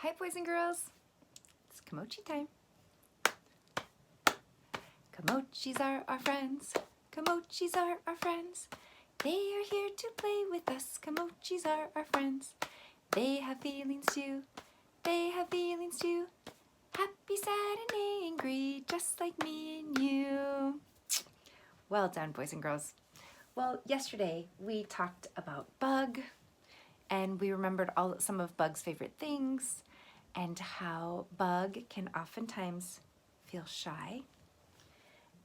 Hi boys and girls, it's Kimochi time. Kimochis are our friends, Kimochis are our friends. They are here to play with us, Kimochis are our friends. They have feelings too, they have feelings too. Happy, sad, and angry, just like me and you. Well done, boys and girls. Well, yesterday we talked about Bug, and we remembered some of Bug's favorite things, and how Bug can oftentimes feel shy,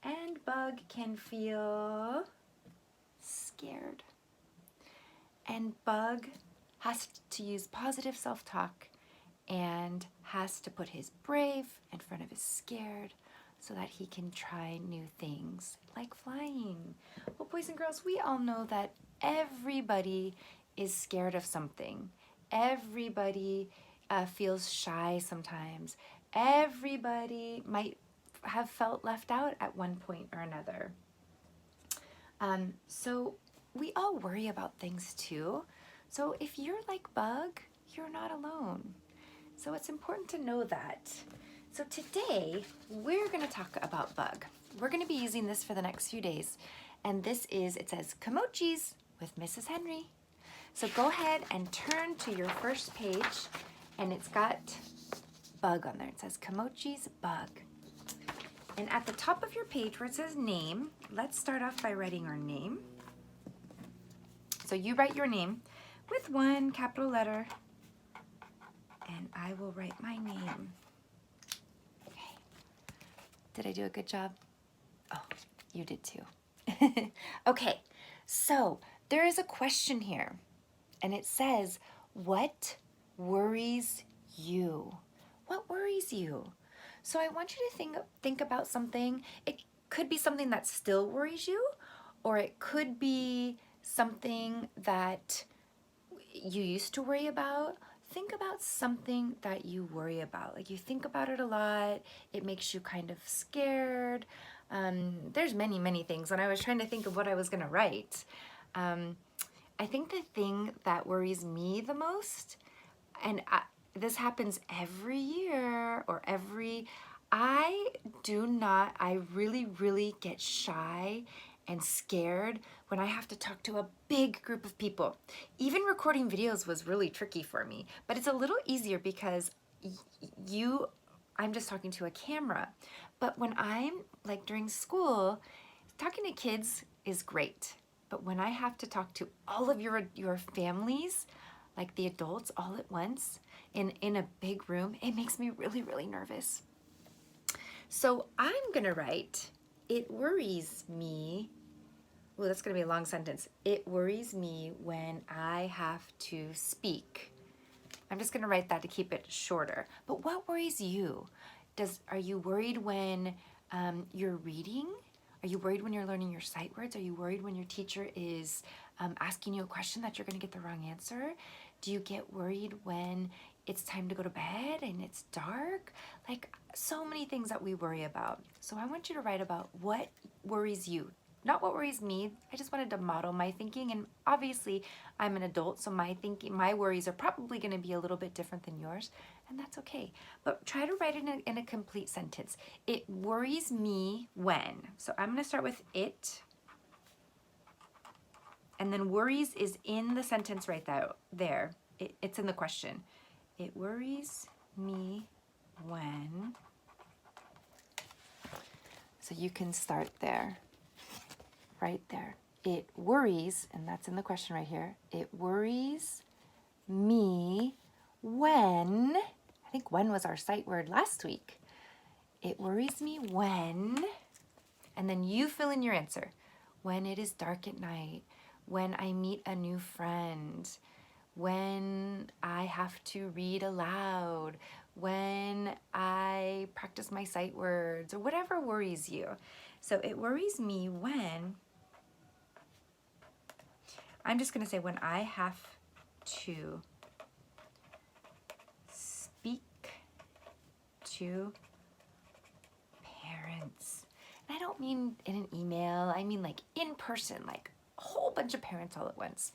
and Bug can feel scared. And Bug has to use positive self-talk and has to put his brave in front of his scared so that he can try new things like flying. Well, boys and girls, we all know that everybody is scared of something. Everybody feels shy sometimes. Everybody might have felt left out at one point or another. So we all worry about things too. So if you're like Bug, you're not alone. So it's important to know that. So today we're going to talk about Bug. We're going to be using this for the next few days. And this is, it says Kimochis with Mrs. Henry. So go ahead and turn to your first page, and it's got Bug on there. It says Kimochis Bug. And at the top of your page where it says name, let's start off by writing our name. So you write your name with one capital letter, and I will write my name. Okay. Did I do a good job? Oh, you did too. Okay, so there is a question here, and it says, what worries you? What worries you? So I want you to think about something. It could be something that still worries you, or it could be something that you used to worry about. Think about something that you worry about. Like you think about it a lot, it makes you kind of scared. There's many things. When I was trying to think of what I was gonna write, I think the thing that worries me the most, and this happens every year or I really get shy and scared when I have to talk to a big group of people. Even recording videos was really tricky for me, but it's a little easier because I'm just talking to a camera. But when I'm like during school, talking to kids is great. But when I have to talk to all of your families, like the adults all at once in a big room, it makes me really nervous. So I'm gonna write, it worries me. Well, that's gonna be a long sentence. It worries me when I have to speak. I'm just gonna write that to keep it shorter. But what worries you? Are you worried when you're reading? Are you worried when you're learning your sight words? Are you worried when your teacher is asking you a question that you're gonna get the wrong answer? Do you get worried when it's time to go to bed and it's dark? Like so many things that we worry about. So I want you to write about what worries you. Not what worries me. I just wanted to model my thinking, and obviously I'm an adult, so my worries are probably going to be a little bit different than yours, and that's okay. But try to write it in a complete sentence. It worries me when. So I'm going to start with it, and then worries is in the sentence right there. It's in the question. It worries me when. So you can start there. Right there. It worries, and that's in the question right here. It worries me when, I think when was our sight word last week. It worries me when, and then you fill in your answer. When it is dark at night, when I meet a new friend, when I have to read aloud, when I practice my sight words, or whatever worries you. So it worries me when, I'm just going to say when I have to speak to parents. And I don't mean in an email, I mean like in person, like a whole bunch of parents all at once.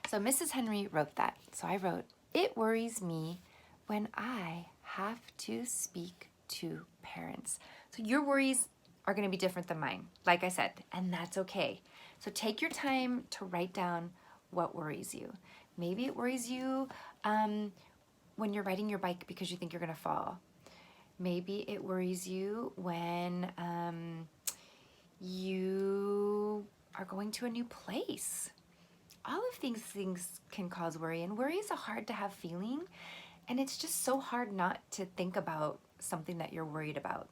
So Mrs. Henry wrote that. So I wrote, It worries me when I have to speak to parents. So your worries are going to be different than mine, like I said, and that's okay. So take your time to write down what worries you. Maybe it worries you when you're riding your bike because you think you're going to fall. Maybe it worries you when you are going to a new place. All of these things can cause worry, and worry is a hard to have feeling, and it's just so hard not to think about something that you're worried about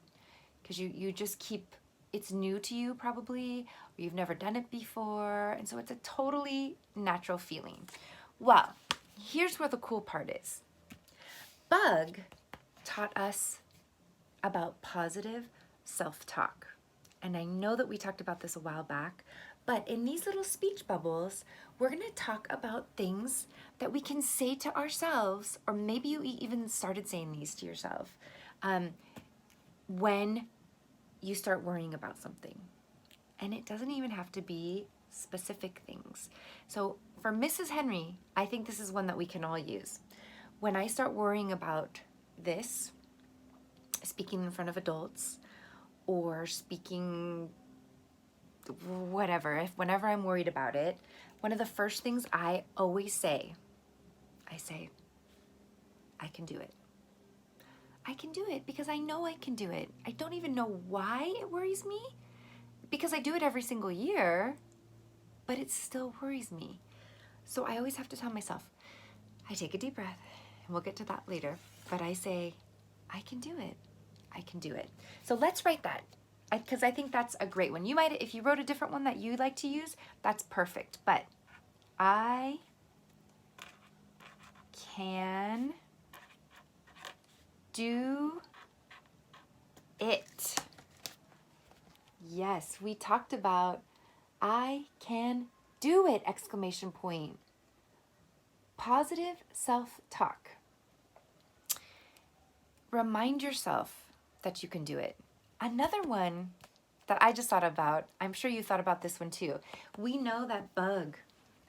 because you just keep, it's new to you probably, or you've never done it before, and so it's a totally natural feeling. Well, here's where the cool part is. Bug taught us about positive self-talk. And I know that we talked about this a while back, but in these little speech bubbles, we're gonna talk about things that we can say to ourselves, or maybe you even started saying these to yourself, when you start worrying about something. And it doesn't even have to be specific things. So for Mrs. Henry, I think this is one that we can all use. When I start worrying about this, speaking in front of adults, or speaking whatever, whenever I'm worried about it, one of the first things I always say, I say, I can do it. I can do it because I know I can do it. I don't even know why it worries me, because I do it every single year, but it still worries me. So I always have to tell myself, I take a deep breath, and we'll get to that later, but I say, I can do it. I can do it. So let's write that, because I think that's a great one. You might, if you wrote a different one that you like to use, that's perfect. But I can do it. Yes, we talked about I can do it, exclamation point. Positive self-talk. Remind yourself that you can do it. Another one that I just thought about, I'm sure you thought about this one too. We know that Bug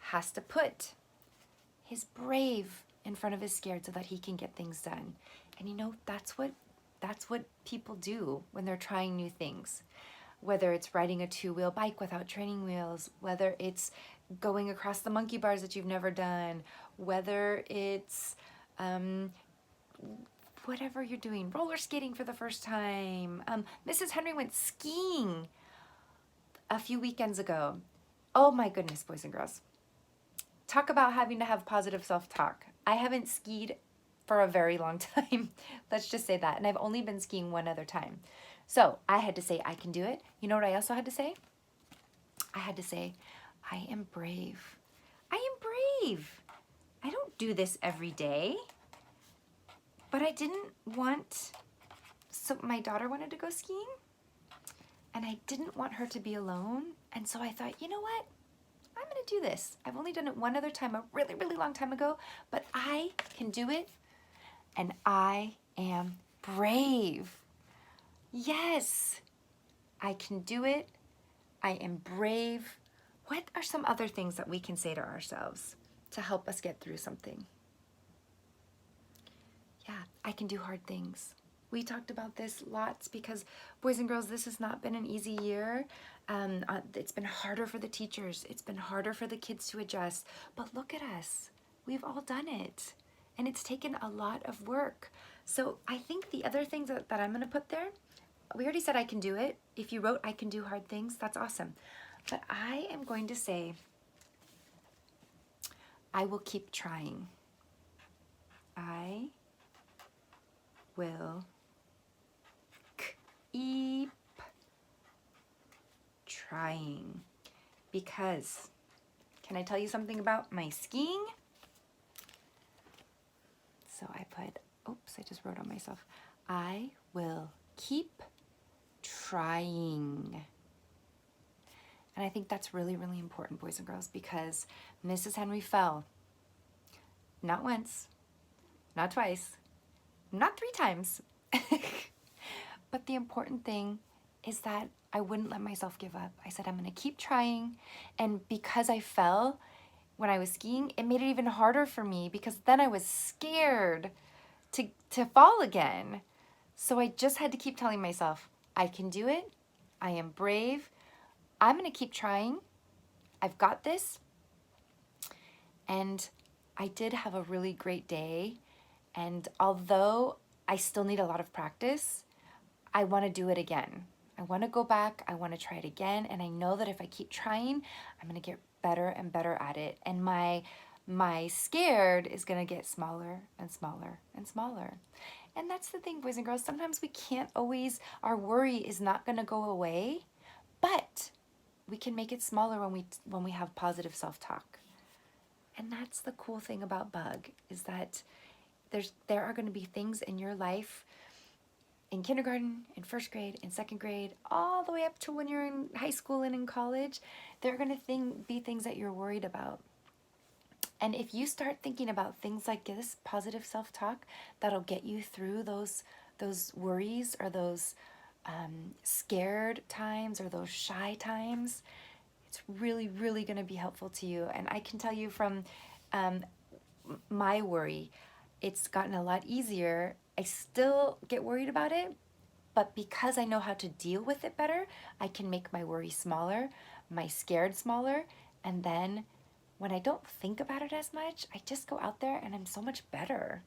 has to put his brave in front of his scared so that he can get things done. And you know, that's what people do when they're trying new things. Whether it's riding a two-wheel bike without training wheels, whether it's going across the monkey bars that you've never done, whether it's whatever you're doing, roller skating for the first time. Mrs. Henry went skiing a few weekends ago. Oh my goodness, boys and girls. Talk about having to have positive self-talk. I haven't skied for a very long time. Let's just say that. And I've only been skiing one other time. So I had to say, I can do it. You know what I also had to say? I had to say, I am brave. I am brave. I don't do this every day. But I didn't want, so my daughter wanted to go skiing, and I didn't want her to be alone. And so I thought, you know what? I'm gonna do this. I've only done it one other time, a really, really long time ago, but I can do it, and I am brave. Yes, I can do it. I am brave. What are some other things that we can say to ourselves to help us get through something? Yeah, I can do hard things. We talked about this lots because, boys and girls, this has not been an easy year. It's been harder for the teachers. It's been harder for the kids to adjust. But look at us. We've all done it. And it's taken a lot of work. So I think the other things that I'm going to put there, we already said I can do it. If you wrote I can do hard things, that's awesome. But I am going to say, I will keep trying. I will keep trying, because can I tell you something about my skiing? So I put, oops, I just wrote on myself. I will keep trying. And I think that's really, really important, boys and girls, because Mrs. Henry fell. Not once, not twice, not 3 times. But the important thing is that I wouldn't let myself give up. I said, I'm gonna keep trying. And because I fell, when I was skiing, it made it even harder for me because then I was scared to fall again. So I just had to keep telling myself, I can do it. I am brave. I'm going to keep trying. I've got this. And I did have a really great day. And although I still need a lot of practice, I want to do it again. I want to go back. I want to try it again. And I know that if I keep trying, I'm going to get better and better at it. And my scared is going to get smaller and smaller and smaller. And that's the thing, boys and girls. Sometimes we can't always, our worry is not going to go away, but we can make it smaller when we have positive self-talk. And that's the cool thing about Bug, is that there are going to be things in your life in kindergarten, in first grade, in second grade, all the way up to when you're in high school and in college. There are going to be things that you're worried about. And if you start thinking about things like this, positive self-talk, that'll get you through those worries or those scared times or those shy times, it's really, really going to be helpful to you. And I can tell you from my worry, it's gotten a lot easier. I still get worried about it, but because I know how to deal with it better, I can make my worry smaller, my scared smaller, and then when I don't think about it as much, I just go out there and I'm so much better.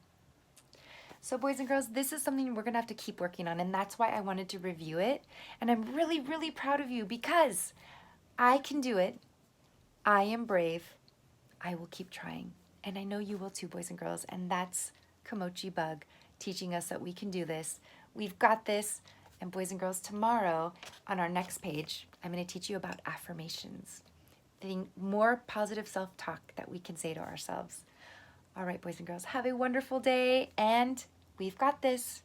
So boys and girls, this is something we're gonna have to keep working on, and that's why I wanted to review it. And I'm really, really proud of you because I can do it. I am brave. I will keep trying. And I know you will too, boys and girls. And that's Kimochi Bug teaching us that we can do this. We've got this. And boys and girls, tomorrow on our next page, I'm going to teach you about affirmations. More positive self-talk that we can say to ourselves. All right, boys and girls, have a wonderful day. And we've got this.